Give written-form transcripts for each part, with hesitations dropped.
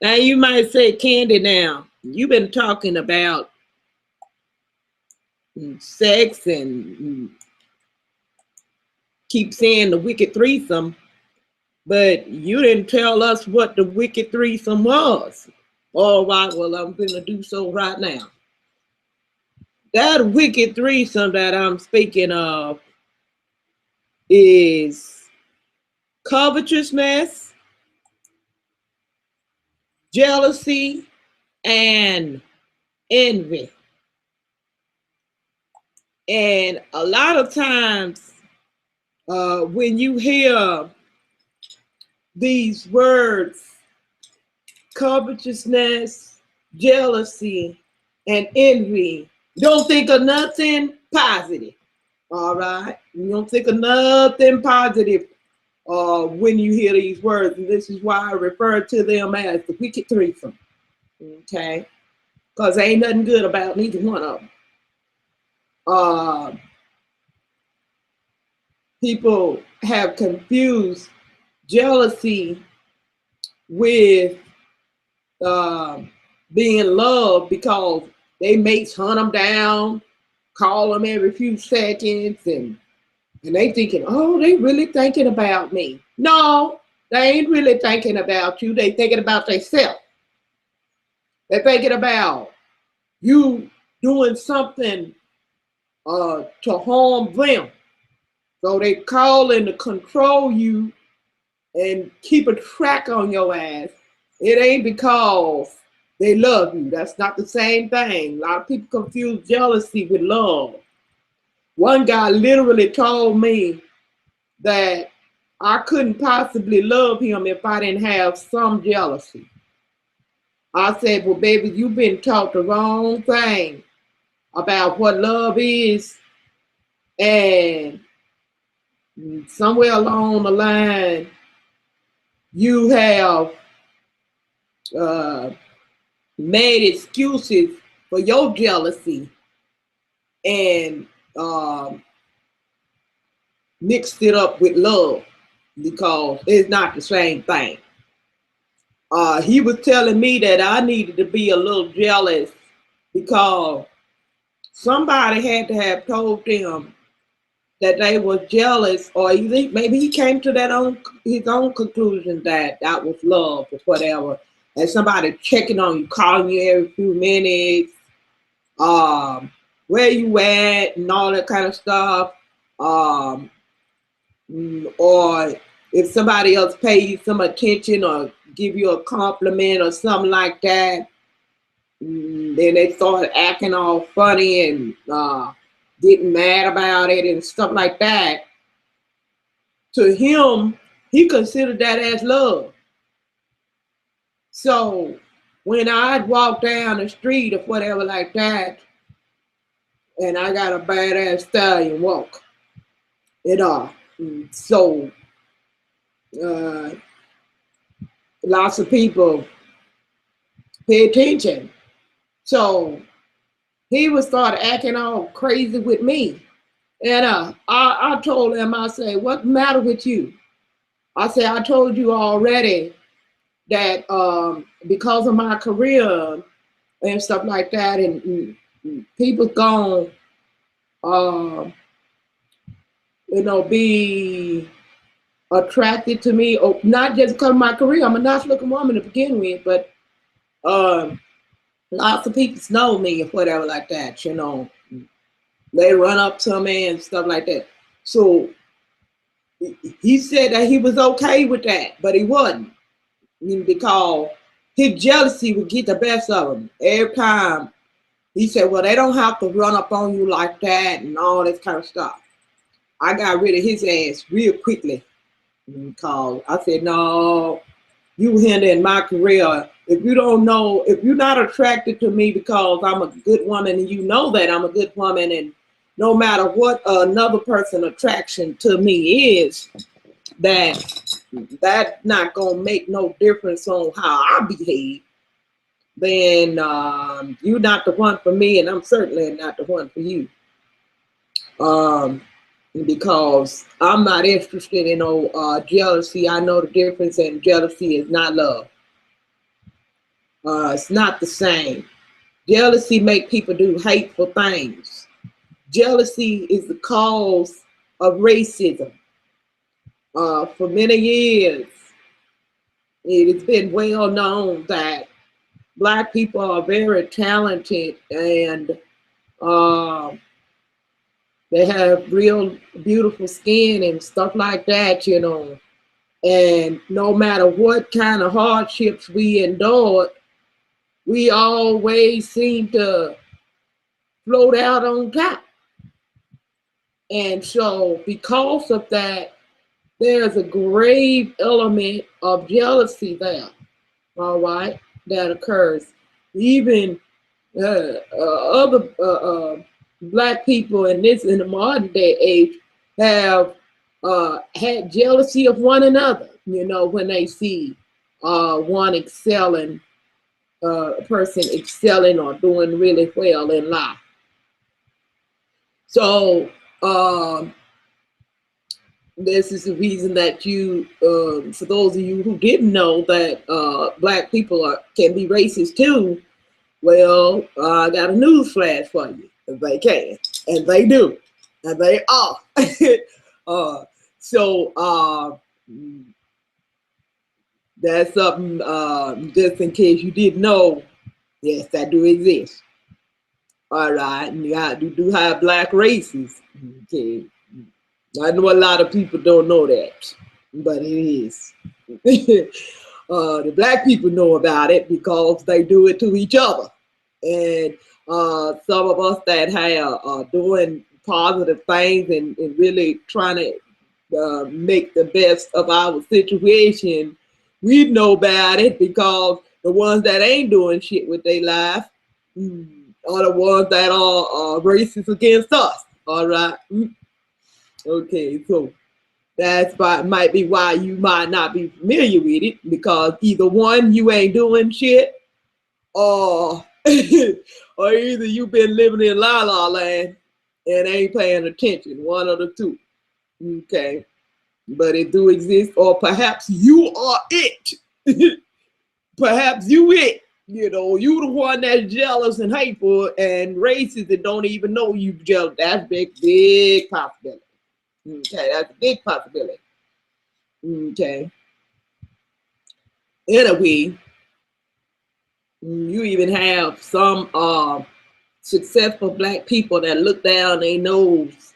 Now you might say, KanD, now you've been talking about sex and keep saying the wicked threesome, but you didn't tell us what the wicked threesome was. All right, well, I'm going to do so right now. That wicked threesome that I'm speaking of is covetousness, jealousy, and envy. And a lot of times, when you hear these words, covetousness, jealousy, and envy, you don't think of nothing positive. All right, you don't think of nothing positive when you hear these words, and this is why I refer to them as the wicked threesome. Okay, because ain't nothing good about neither one of them. People have confused jealousy with being loved because they mates hunt them down, call them every few seconds, and they thinking, oh, they really thinking about me. No, they ain't really thinking about you. They thinking about themselves. They're thinking about you doing something to harm them. So they calling to control you and keep a track on your ass. It ain't because they love you. That's not the same thing. A lot of people confuse jealousy with love. One guy literally told me that I couldn't possibly love him if I didn't have some jealousy. I said, well, baby, you've been taught the wrong thing about what love is. And somewhere along the line, you have made excuses for your jealousy and mixed it up with love because it's not the same thing. He was telling me that I needed to be a little jealous because somebody had to have told them that they were jealous, or maybe he came to his own conclusion that that was love or whatever. And somebody checking on you, calling you every few minutes, where you at, and all that kind of stuff. Or if somebody else pay you some attention or give you a compliment or something like that, then they start acting all funny and getting mad about it and stuff like that. To him, he considered that as love. So when I'd walk down the street or whatever like that, and I got a badass stallion walk, so uh, lots of people pay attention. So he would start acting all crazy with me. And I told him, I said, what's the matter with you? I said, I told you already that because of my career and stuff like that, and people gonna, be attracted to me, or not just because of my career. I'm a nice looking woman to begin with, but lots of people know me or whatever like that, They run up to me and stuff like that. So he said that he was okay with that, but he wasn't. Because his jealousy would get the best of him every time. He said, well, they don't have to run up on you like that and all this kind of stuff. I got rid of his ass real quickly because I said, no, you hindering my career. If you don't know, if you're not attracted to me because I'm a good woman and you know that I'm a good woman, and no matter what another person's attraction to me is, that's not gonna make no difference on how I behave, then you're not the one for me, and I'm certainly not the one for you. Because I'm not interested in no jealousy. I know the difference, and jealousy is not love. It's not the same. Jealousy make people do hateful things. Jealousy is the cause of racism. For many years, it has been well known that Black people are very talented and they have real beautiful skin and stuff like that, you know. And no matter what kind of hardships we endured, we always seem to float out on top. And so because of that, there's a grave element of jealousy there, all right, that occurs. Even other Black people in the modern day age have had jealousy of one another, you know, when they see one excelling, a person excelling or doing really well in life. So this is the reason that you, for those of you who didn't know that Black people can be racist too, well, I got a news flash for you. They can, and they do, and they are. So that's something, just in case you didn't know, yes, that do exist. All right, and you do have Black races. Okay. I know a lot of people don't know that, but it is. The Black people know about it because they do it to each other. And some of us that are doing positive things and really trying to make the best of our situation, we know about it because the ones that ain't doing shit with their life are the ones that are racist against us. All right. Okay, so that's might be why you might not be familiar with it, because either one, you ain't doing shit, or or either you've been living in la la land and ain't paying attention. One of the two. Okay, but it do exist, or perhaps you are it. Perhaps you it. You know, you the one that's jealous and hateful and racist and don't even know you jealous. That's big possibility. Okay, that's a big possibility. Okay. Anyway, you even have some successful Black people that look down their nose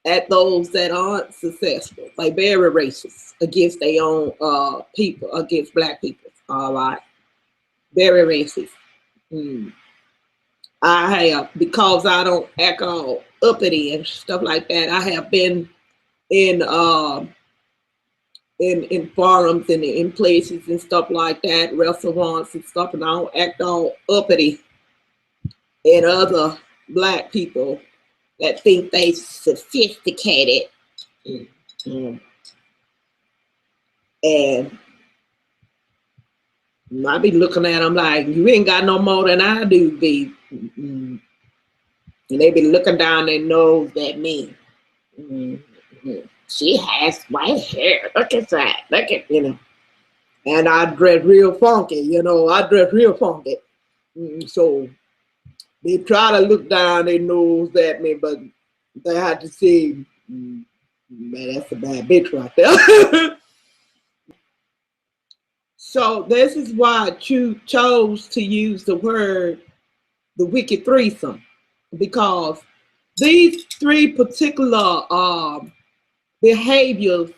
at those that aren't successful. Like very racist against their own people, against Black people. All right. Very racist. I have, because I don't act all uppity and stuff like that, I have been in forums and in places and stuff like that, restaurants and stuff, and I don't act all uppity and other Black people that think they sophisticated. And I be looking at them like, you ain't got no more than I do, babe. And they be looking down their nose at me. She has white hair. Look at that. Look at, you know. And I dress real funky, you know. I dress real funky. So they try to look down their nose at me, but they had to say, man, that's a bad bitch right there. So this is why I chose to use the word, the Wicked Threesome, because these three particular behaviors,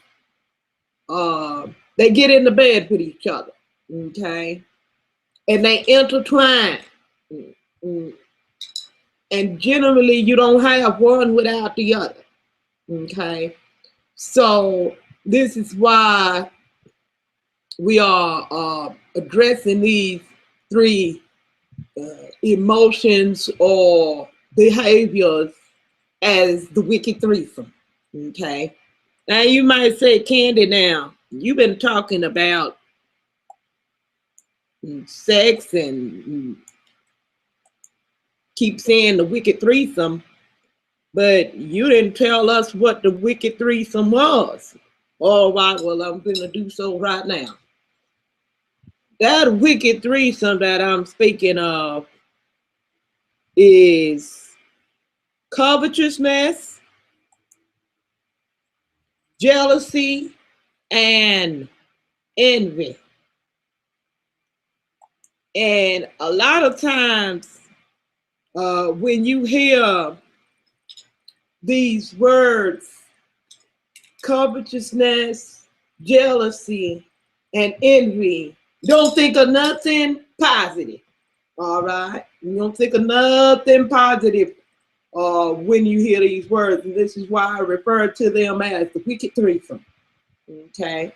they get in the bed with each other, okay? And they intertwine. And generally, you don't have one without the other, okay? So this is why we are addressing these three emotions or behaviors as the Wicked Threesome, okay? Now you might say, KanD, now you've been talking about sex and keep saying the Wicked Threesome, but you didn't tell us what the Wicked Threesome was. All right, well, I'm going to do so right now. That wicked threesome that I'm speaking of is covetousness, jealousy, and envy. And a lot of times when you hear these words, covetousness, jealousy, and envy, don't think of nothing positive. All right? You don't think of nothing positive when you hear these words. And this is why I refer to them as the wicked threesome. Okay?